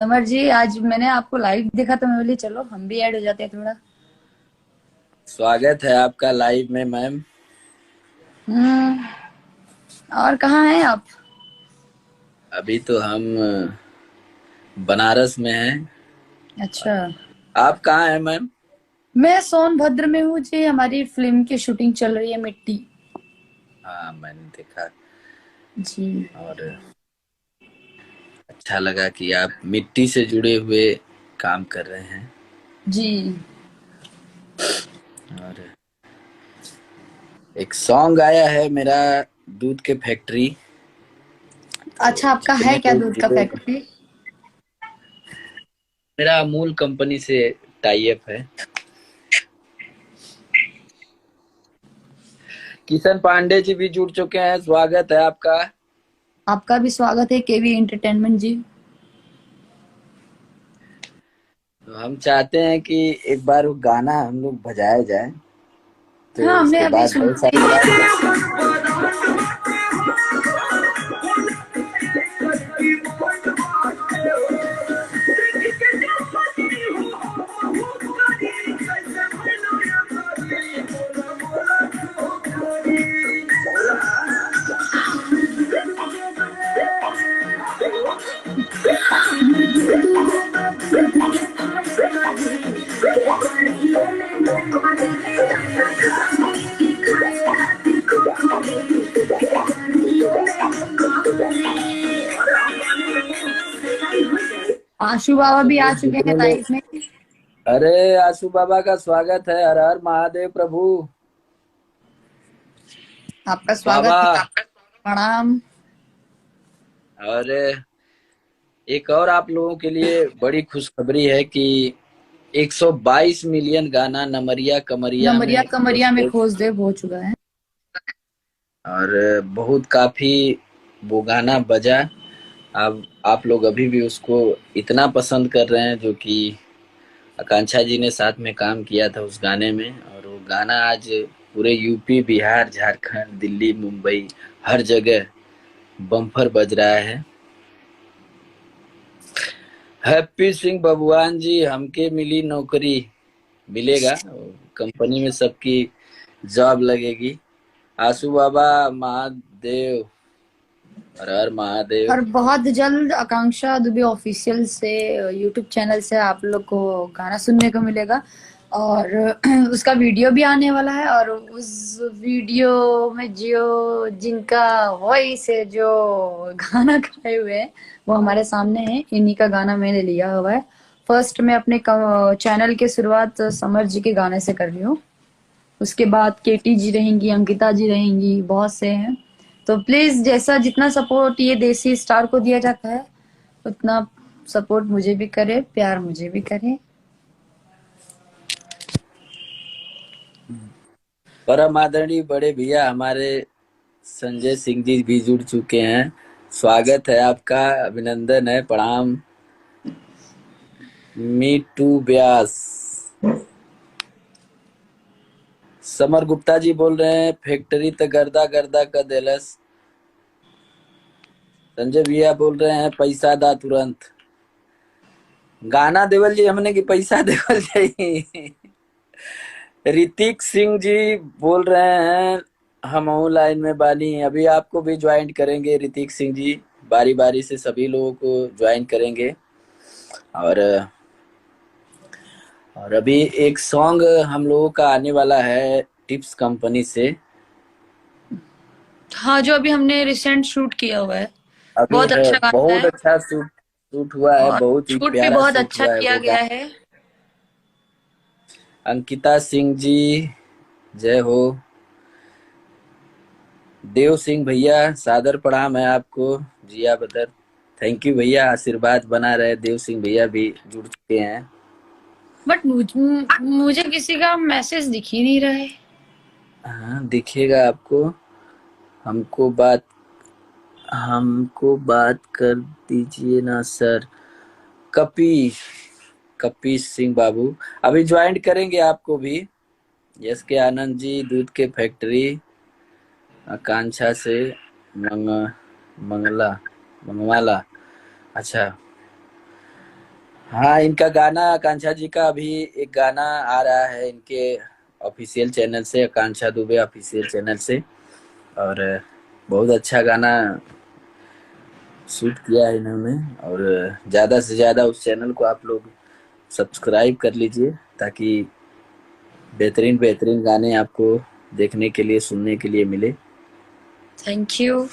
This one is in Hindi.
समर जी, आज मैंने आपको लाइव देखा तो मैं बोली चलो हम भी ऐड हो जाते हैं थोड़ा। स्वागत है आपका लाइव में मैम। हम्म। और कहाँ हैं आप? अभी तो हम बनारस में हैं। अच्छा। आप कहाँ हैं मैम? मैं सोनभद्र में हूँ जी, हमारी फिल्म की शूटिंग चल रही है मिट्टी। हाँ, मैंने देखा जी। और अच्छा लगा कि आप मिट्टी से जुड़े हुए काम कर रहे हैं। जी। और एक सॉन्ग आया है मेरा, दूध के फैक्ट्री। तो अच्छा, आपका जितने है क्या लोग दूध का जुड़े, फैक्ट्री? मेरा अमूल कंपनी से टाई अप है। किशन पांडे जी भी जुड़ चुके हैं, स्वागत है आपका। आपका भी स्वागत है केवी एंटरटेनमेंट जी। तो हम चाहते हैं कि एक बार वो गाना हम लोग बजाया जाए, तो हाँ, हमने उसके अभी बाद सुना बहुत भी सारे है। आशु बाबा तो भी आ लोग चुके हैं जितने लोग, लाइव में। अरे आशु बाबा का स्वागत है। हर हर महादेव प्रभु। आपका बाबा। स्वागत है। प्रणाम। और एक और आप लोगों के लिए बड़ी खुशखबरी है कि 122 मिलियन गाना नमरिया कमरिया नमरिया में कमरिया में खोजते, खोज देव हो चुका है। और बहुत काफी वो गाना बजा। अब आप लोग अभी भी उसको इतना पसंद कर रहे हैं, जो कि आकांक्षा जी ने साथ में काम किया था उस गाने में। और वो गाना आज पूरे यूपी, बिहार, झारखंड, दिल्ली, मुंबई, हर जगह बम्पर बज रहा है। हैप्पी सिंह बबुआन जी, हमके मिली नौकरी। मिलेगा, कंपनी में सबकी जॉब लगेगी। आशु बाबा, महादेव, हर हर और महादेव। बहुत जल्द आकांक्षा दुबे ऑफिशियल से यूट्यूब चैनल से आप लोग को गाना सुनने को मिलेगा। और उसका वीडियो भी आने वाला है, और उस वीडियो में जो जिनका वॉइस है, जो गाना गाए हुए हैं, वो हमारे सामने है। इन्हीं का गाना मैंने लिया हुआ है। फर्स्ट मैं अपने चैनल की शुरुआत समर जी के गाने से कर रही हूँ। उसके बाद केटी जी रहेंगी, अंकिता जी रहेंगी, बहुत से हैं। तो प्लीज, जैसा जितना सपोर्ट ये देसी स्टार को दिया जाता है, उतना सपोर्ट मुझे भी करे, प्यार मुझे भी करे। परम आदरणीय बड़े भैया हमारे संजय सिंह जी भी जुड़ चुके हैं। स्वागत है आपका, अभिनंदन है, प्रणाम। मी टू व्यास। समर गुप्ता जी बोल रहे हैं, फैक्ट्री त गर्दा गर्दा का देलस। संजय भैया बोल रहे हैं, पैसा दा तुरंत। गाना देवल जी हमने की पैसा देवल जी। ऋतिक सिंह जी बोल रहे हैं, हम लाइन में बानी, अभी आपको भी ज्वाइन करेंगे ऋतिक सिंह जी। बारी बारी से सभी लोगों को ज्वाइन करेंगे। और अभी एक सॉन्ग हम लोगों का आने वाला है टिप्स कंपनी से। हाँ, जो अभी हमने रिसेंट शूट किया हुआ है, अभी बहुत अच्छा गाना बहुत है। अच्छा शूट शूट हुआ है, और बहुत ही शूट भी प्यारा बहुत शूट अच्छा हुआ है किया वो गया गाना। है। अंकिता सिंह जी, जय हो। देव सिंह भैया, सादर प्रणाम है आपको। जिया बदर, थैंक यू भैया, आशीर्वाद बना रहे। देव सिंह भैया भी जुड़ चुके हैं। बट मुझे किसी का मैसेज दिख ही नहीं रहा है। हाँ, दिखेगा आपको। हमको बात हमको बात कर दीजिए ना सर। कपी कपीश सिंह बाबू अभी ज्वाइन करेंगे आपको भी। यस के आनंद जी, दूध के फैक्ट्री, आकांक्षा से मंग मंगला मंगवाला। अच्छा, हाँ, इनका गाना आकांक्षा जी का अभी एक गाना आ रहा है इनके ऑफिशियल चैनल से, आकांक्षा दुबे ऑफिशियल चैनल से। और बहुत अच्छा गाना शूट किया है इन्होंने। और ज्यादा से ज्यादा उस चैनल को आप लोग सब्सक्राइब कर लीजिए, ताकि बेहतरीन बेहतरीन गाने आपको देखने के लिए, सुनने के लिए मिले। Thank you.